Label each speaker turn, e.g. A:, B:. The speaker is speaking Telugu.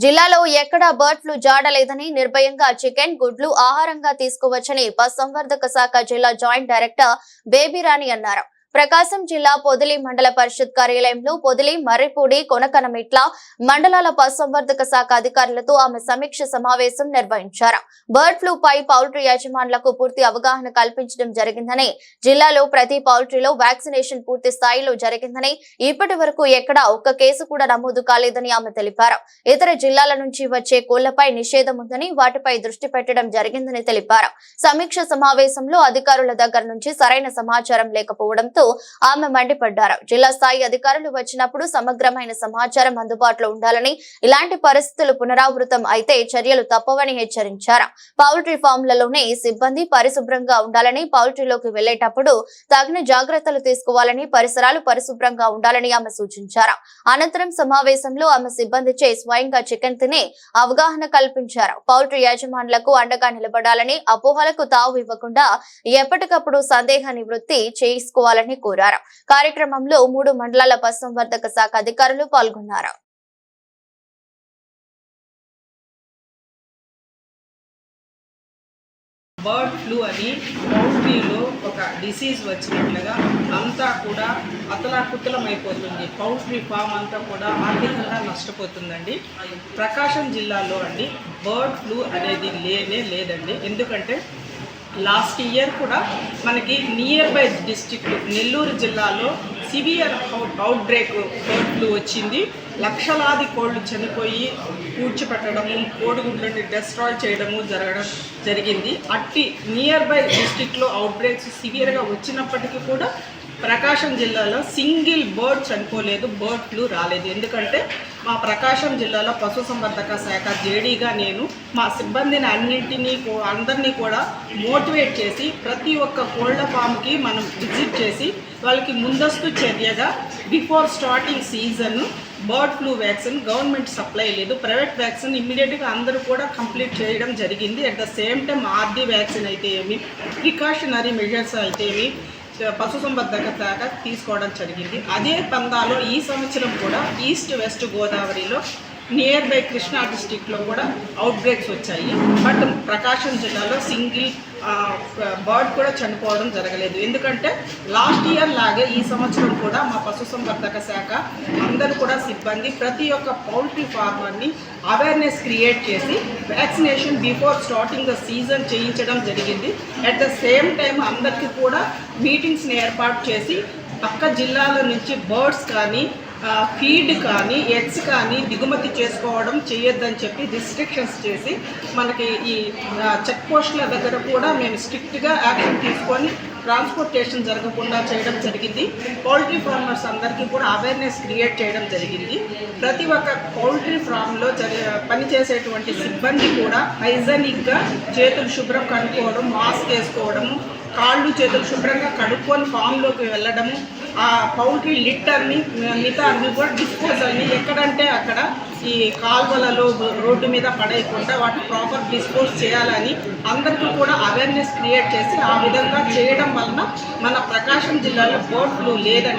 A: జిల్లాలో ఎక్కడా బర్డ్ ఫ్లూ జాడలేదని నిర్భయంగా చికెన్ గుడ్లు ఆహారంగా తీసుకోవచ్చని పశుసంవర్ధక శాఖ జిల్లా జాయింట్ డైరెక్టర్ బేబీరాణి అన్నారు. ప్రకాశం జిల్లా పొదిలి మండల పరిషత్ కార్యాలయంలో పొదిలి, మర్రిపూడి, కొనకనమిట్ల మండలాల పశుసంవర్ధక శాఖ అధికారులతో ఆమె సమీక్ష సమావేశం నిర్వహించారు. బర్డ్ ఫ్లూ పై పౌల్ట్రీ యాజమాన్లకు పూర్తి అవగాహన కల్పించడం జరిగిందని, జిల్లాలో ప్రతి పౌల్ట్రీలో వ్యాక్సినేషన్ పూర్తి స్థాయిలో జరిగిందని, ఇప్పటి వరకు ఎక్కడా ఒక్క కేసు కూడా నమోదు కాలేదని ఆమె తెలిపారు. ఇతర జిల్లాల నుంచి వచ్చే కోళ్లపై నిషేధం ఉందని, వాటిపై దృష్టి పెట్టడం జరిగిందని తెలిపారు. సమీక్ష సమావేశంలో అధికారుల దగ్గర నుంచి సరైన సమాచారం లేకపోవడంతో ఆమె మండిపడ్డారు. జిల్లా స్థాయి అధికారులు వచ్చినప్పుడు సమగ్రమైన సమాచారం అందుబాటులో ఉండాలని, ఇలాంటి పరిస్థితులు పునరావృతం అయితే చర్యలు తప్పవని హెచ్చరించారు. పౌల్ట్రీ ఫామ్లలోనే సిబ్బంది పరిశుభ్రంగా ఉండాలని, పౌల్ట్రీలోకి వెళ్లేటప్పుడు తగిన జాగ్రత్తలు తీసుకోవాలని, పరిసరాలు పరిశుభ్రంగా ఉండాలని ఆమె సూచించారు. అనంతరం సమావేశంలో ఆమె సిబ్బందిచే స్వయంగా చికెన్ తినే అవగాహన కల్పించారు. పౌల్ట్రీ యాజమాన్లకు అండగా నిలబడాలని, అపోహలకు తావు ఇవ్వకుండా ఎప్పటికప్పుడు సందేహ నివృత్తి చేసుకోవాలని కోరారు. కార్యక్రమంలో 3 మండలాల పశుసంవర్ధక శాఖ అధికారులు పాల్గొన్నారు.
B: బర్డ్ ఫ్లూ అని పౌల్ట్రీలో ఒక డిసీజ్ వచ్చినట్లుగా అంతా కూడా అతలాకుతలమైపోతుంది. పౌల్ట్రీ ఫామ్ అంతా కూడా ఆర్థికంగా నష్టపోతుందండి. ప్రకాశం జిల్లాలో అండి బర్డ్ ఫ్లూ అనేది లేదండి. ఎందుకంటే లాస్ట్ ఇయర్ కూడా మనకి నియర్ బై డిస్ట్రిక్ట్ నెల్లూరు జిల్లాలో severe out break bird flu వచ్చింది. లక్షలాది కోళ్ళు చనిపోయి పూడ్చిపెట్టడము, కోడిగుడ్లని డెస్ట్రాయ్ చేయడము జరిగింది. అట్టి నియర్ బై డిస్ట్రిక్ట్లో అవుట్ బ్రేక్స్ సివియర్గా వచ్చినప్పటికీ కూడా ప్రకాశం జిల్లాలో సింగిల్ బర్డ్ చనిపోలేదు, బర్డ్ ఫ్లూ రాలేదు. ఎందుకంటే మా ప్రకాశం జిల్లాలో పశుసంవర్ధక శాఖ జేడీగా నేను మా సిబ్బందిని అందరినీ కూడా మోటివేట్ చేసి ప్రతి ఒక్క కోళ్ల ఫామ్కి మనం విజిట్ చేసి వాళ్ళకి ముందస్తు చర్యగా before starting season bird flu vaccine government supply లేదు, ప్రైవేట్ వ్యాక్సిన్ ఇమ్మీడియట్గా అందరూ కూడా కంప్లీట్ చేయడం జరిగింది. At the same time RD vaccine అయితే ఏమి, ప్రికాషనరీ మెజర్స్ అయితే ఏమి పశుసంవర్ధక శాఖ తీసుకోవడం జరిగింది. అదే పందాలో ఈ సంవత్సరం కూడా ఈస్ట్ వెస్ట్ గోదావరిలో నియర్ బై కృష్ణా డిస్టిక్లో కూడా అవుట్ బ్రేక్స్ వచ్చాయి. బట్ ప్రకాశం జిల్లాలో సింగిల్ బర్డ్ కూడా చనిపోవడం జరగలేదు. ఎందుకంటే లాస్ట్ ఇయర్ లాగే ఈ సంవత్సరం కూడా మా పశుసంవర్ధక శాఖ అందరూ కూడా సిబ్బంది ప్రతి ఒక్క పౌల్ట్రీ ఫార్మర్ని అవేర్నెస్ క్రియేట్ చేసి vaccination before starting the season చేయించడం జరిగింది. అట్ ద సేమ్ టైం అందరికీ కూడా మీటింగ్స్ని ఏర్పాటు చేసి పక్క జిల్లాల నుంచి బర్డ్స్ కానీ ఫీడ్ కానీ ఎగ్స్ కానీ దిగుమతి చేసుకోవడం చేయొద్దని చెప్పి రిస్ట్రిక్షన్స్ చేసి మనకి ఈ చెక్ పోస్టుల దగ్గర కూడా మేము స్ట్రిక్ట్గా యాక్షన్ తీసుకొని ట్రాన్స్పోర్టేషన్ జరగకుండా చేయడం జరిగింది. పౌల్ట్రీ ఫార్మర్స్ అందరికీ కూడా అవేర్నెస్ క్రియేట్ చేయడం జరిగింది. ప్రతి ఒక్క పౌల్ట్రీ ఫామ్లో పనిచేసేటువంటి సిబ్బంది కూడా హైజెనిక్గా చేతులు శుభ్రం కడుక్కోవడం, మాస్క్ వేసుకోవడము, కాళ్ళు చేతులు శుభ్రంగా కడుక్కొని ఫామ్లోకి వెళ్ళడము, ఆ పౌల్ట్రీ లిట్టర్ని మిగతా అన్ని కూడా డిస్పోజల్ని ఎక్కడంటే అక్కడ ఈ కాల్వలలో రోడ్డు మీద పడేయకుండా వాటిని ప్రాపర్ డిస్పోజ్ చేయాలని అందరికీ కూడా అవేర్నెస్ క్రియేట్ చేసి ఆ విధంగా చేయడం వలన మన ప్రకాశం జిల్లాలో బర్డ్ ఫ్లూ లేదండి.